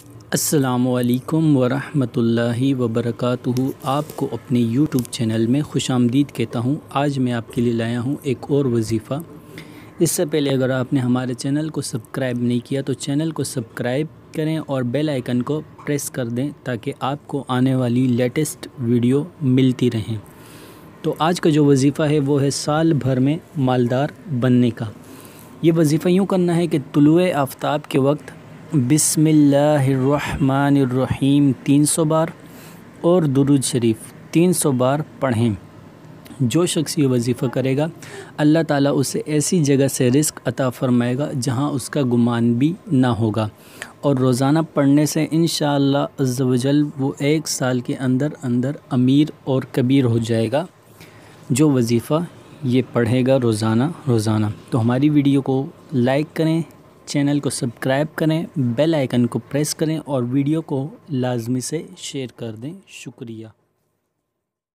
السلام علیکم ورحمۃ اللہ وبرکاتہ۔ آپ کو اپنے یوٹیوب چینل میں خوش آمدید کہتا ہوں۔ آج میں آپ کے لیے لایا ہوں ایک اور وظیفہ۔ اس سے پہلے اگر آپ نے ہمارے چینل کو سبسکرائب نہیں کیا تو چینل کو سبسکرائب کریں اور بیل آئیکن کو پریس کر دیں تاکہ آپ کو آنے والی لیٹسٹ ویڈیو ملتی رہیں۔ تو آج کا جو وظیفہ ہے وہ ہے سال بھر میں مالدار بننے کا۔ یہ وظیفہ یوں کرنا ہے کہ طلوع آفتاب کے وقت بسم اللہ الرحمن الرحیم 300 بار اور درود شریف 300 بار پڑھیں۔ جو شخص یہ وظیفہ کرے گا اللہ تعالیٰ اسے ایسی جگہ سے رزق عطا فرمائے گا جہاں اس کا گمان بھی نہ ہوگا، اور روزانہ پڑھنے سے انشاءاللہ عز و جل وہ 1 سال کے اندر امیر اور کبیر ہو جائے گا جو وظیفہ یہ پڑھے گا روزانہ۔ تو ہماری ویڈیو کو لائک کریں، چینل کو سبسکرائب کریں، بیل آئیکن کو پریس کریں اور ویڈیو کو لازمی سے شیئر کر دیں۔ شکریہ۔